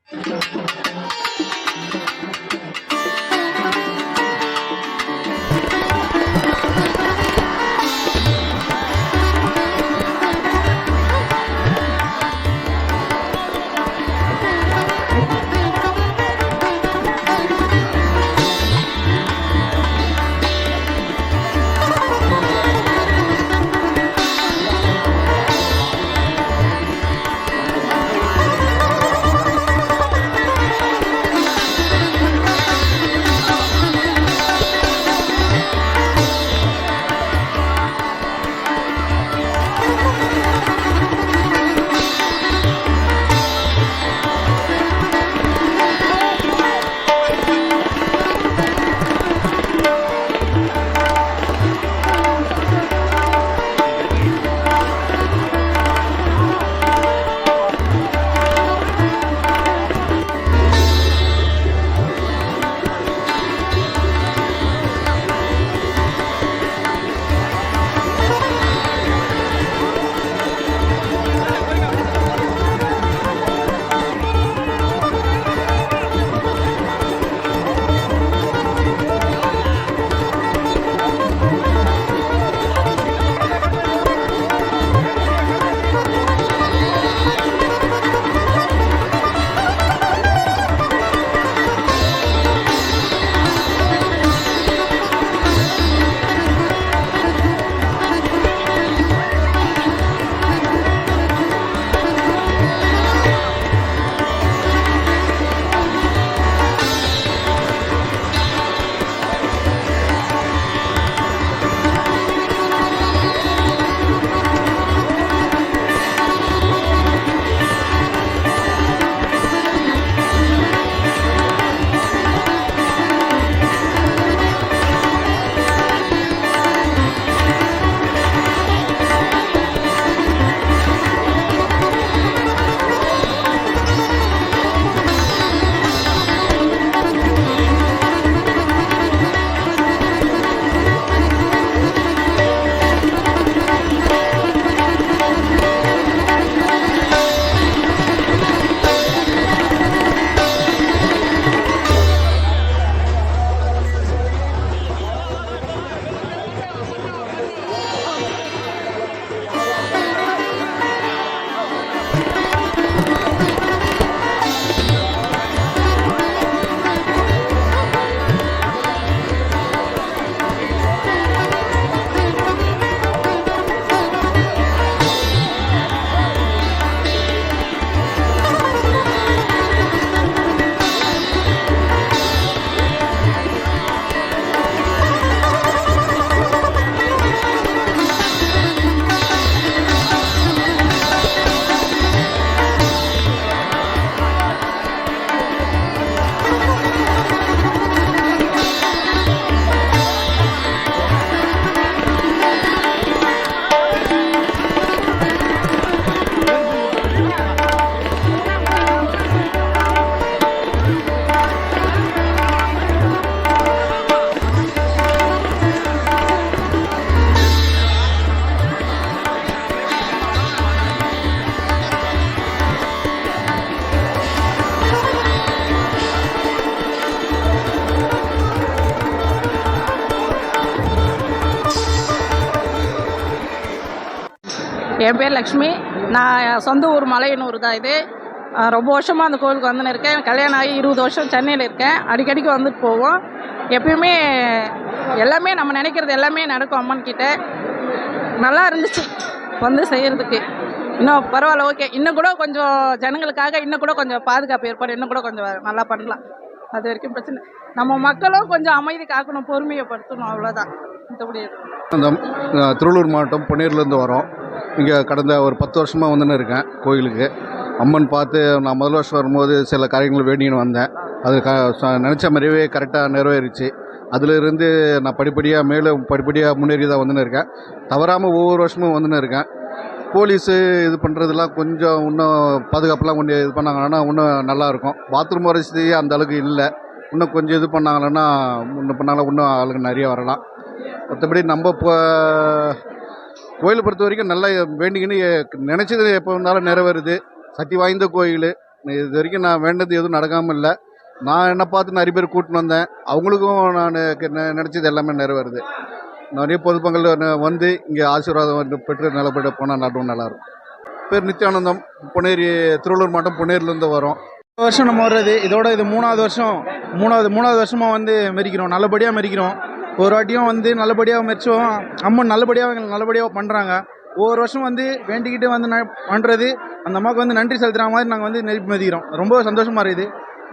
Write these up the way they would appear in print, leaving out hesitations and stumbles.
என் பேர் லக்ஷ்மி. நான் சொந்த ஊர் மலையனூர் தான். இது ரொம்ப வருஷமாக அந்த கோவிலுக்கு வந்துன்னு இருக்கேன். கல்யாணம் ஆகி 20 வருஷம் சென்னையில் இருக்கேன். அடிக்கடிக்கு வந்துட்டு போவோம். எப்பயுமே எல்லாமே நம்ம நினைக்கிறது எல்லாமே நடக்கும். அம்மன் கிட்ட நல்லா இருந்துச்சு வந்து செய்கிறதுக்கு. இன்னும் பரவாயில்ல, ஓகே. இன்னும் கூட கொஞ்சம் ஜனங்களுக்காக இன்னும் கூட கொஞ்சம் பாதுகாப்பு ஏற்பாடு இன்னும் கூட கொஞ்சம் நல்லா பண்ணலாம். அது வரைக்கும் பிரச்சனை. நம்ம மக்களும் கொஞ்சம் அமைதி காக்கணும், பொறுமையைப்படுத்தணும், அவ்வளோதான். மற்றபடி திருவள்ளூர் மாவட்டம் பொன்னேர்லேருந்து வரோம். இங்கே கடந்த ஒரு 10 வருஷமாக வந்துன்னு இருக்கேன் கோயிலுக்கு. அம்மன் பார்த்து நான் முதல் வருஷம் வரும்போது சில காரியங்கள் வேண்டின்னு வந்தேன். அது நினச்ச மாதிரியே கரெக்டாக நிறைவேறிச்சு. அதிலிருந்து நான் படிப்படியாக முன்னேறி தான் வந்துன்னு இருக்கேன். தவறாமல் ஒவ்வொரு வருஷமும் வந்துன்னு இருக்கேன். போலீஸு இது பண்ணுறதுலாம் கொஞ்சம் இன்னும் பாதுகாப்புலாம் கொஞ்சம் இது பண்ணாங்கன்னா இன்னும் நல்லாயிருக்கும். பாத்ரூம் வசதி அந்த அளவுக்கு இல்லை. இன்னும் கொஞ்சம் இது பண்ணாங்கன்னா இன்னும் ஆளுங்க நிறைய வரலாம். மற்றபடி நம்ம இப்போ கோயிலை பொறுத்த வரைக்கும் நல்லா வேண்டிக்கின்னு நினச்சது எப்போ இருந்தாலும் நிறைவேறுது. சக்தி வாய்ந்த கோயில், இது வரைக்கும் நான் வேண்டது எதுவும் நடக்காமல் இல்லை. நான் என்னை பார்த்து நிறைய பேர் கூட்டின்னு வந்தேன். அவங்களுக்கும் நான் நினச்சது எல்லாமே நிறைவேறுது. நிறைய பொதுமக்கள் வந்து இங்கே ஆசீர்வாதம் வந்து பெற்று நல்லபடியாக போனால் நடுவும் நல்லாயிருக்கும். பேர் நித்யானந்தம், பொன்னேரி, திருவள்ளூர் மாவட்டம் பொன்னேரிலேருந்து வரோம். வருஷம் நம்ம வர்றது இதோட இது மூணாவது வருஷமாக வந்து மெரிக்கிறோம், நல்லபடியாக மெரிக்கிறோம். ஒரு வாட்டியும் வந்து நல்லபடியாக மெரிச்சோம். அம்மன் நல்லபடியாக எங்களுக்கு நல்லபடியாக பண்ணுறாங்க. ஒவ்வொரு வருஷம் வந்து வேண்டிக்கிட்டு வந்து பண்ணுறது, அந்த அம்மாவுக்கு வந்து நன்றி செலுத்துகிற மாதிரி நாங்கள் வந்து நெருப்பி மெதிக்கிறோம். ரொம்ப சந்தோஷமாக இருக்குது.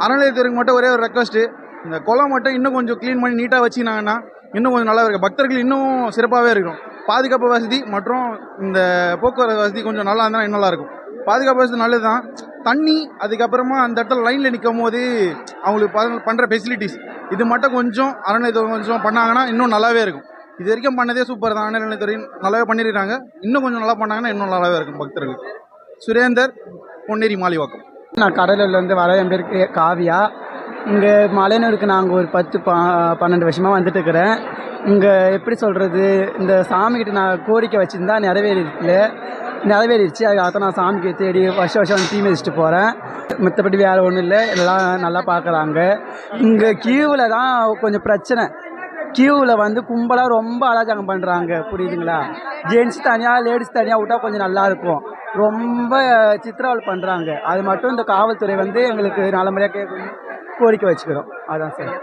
அறநிலையத்துறைக்கு மட்டும் ஒரே ஒரு ரெக்வஸ்ட்டு, இந்த குளம் மட்டும் இன்னும் கொஞ்சம் க்ளீன் பண்ணி நீட்டாக வச்சுக்கினாங்கன்னா இன்னும் கொஞ்சம் நல்லா இருக்கும். பக்தர்கள் இன்னும் சிறப்பாகவே இருக்கும். பாதுகாப்பு வசதி மற்றும் இந்த போக்குவரத்து வசதி கொஞ்சம் நல்லா இருந்தால் இன்னும் நல்லாயிருக்கும். பாதுகாப்பு வசதி நல்லது தான். தண்ணி, அதுக்கப்புறமா அந்த இடத்துல லைனில் நிற்கும் போது அவங்களுக்கு பண்ணுற ஃபெசிலிட்டிஸ் இது மட்டும் கொஞ்சம் அறநிலையத்துறை கொஞ்சம் பண்ணாங்கன்னா இன்னும் நல்லாவே இருக்கும். இது வரைக்கும் பண்ணதே சூப்பர் தான். அறநிலையத்துறை நல்லாவே பண்ணியிருக்காங்க. இன்னும் கொஞ்சம் நல்லா பண்ணாங்கன்னா இன்னும் நல்லாவே இருக்கும் பக்தர்கள். சுரேந்தர், பொன்னேரி, மாலிவாக்கம். நான் கடலூர்லேருந்து வர. என் பேருக்கு காவியா. இங்கே மலையனூருக்கு நாங்கள் ஒரு 10-12 வருஷமாக வந்துட்டு இருக்கிறேன். இங்கே எப்படி சொல்கிறது, இந்த சாமிக்கிட்ட நான் கோரிக்கை வச்சுருந்தா நிறைவேறிடுச்சு. அதுக்காக நான் சாமிக்கு தேடி வருஷம் வந்து தீ மிதிச்சுட்டு போகிறேன். மற்றபடி வேறு ஒன்றும் இல்லை, எல்லாம் நல்லா பார்க்குறாங்க. இங்கே கியூவில் தான் கொஞ்சம் பிரச்சனை. கியூவில் வந்து கும்பலாக ரொம்ப அராஜகம் பண்ணுறாங்க, புரியுதுங்களா? ஜென்ஸ் தனியாக லேடிஸ் தனியாக விட்டால் கொஞ்சம் நல்லாயிருக்கும். ரொம்ப சித்திரவதை பண்ணுறாங்க. அது மட்டும் இந்த காவல்துறை வந்து எங்களுக்கு நல்ல முறையாக கோரிக்கை வச்சுக்கிறோம். அதான் சார்.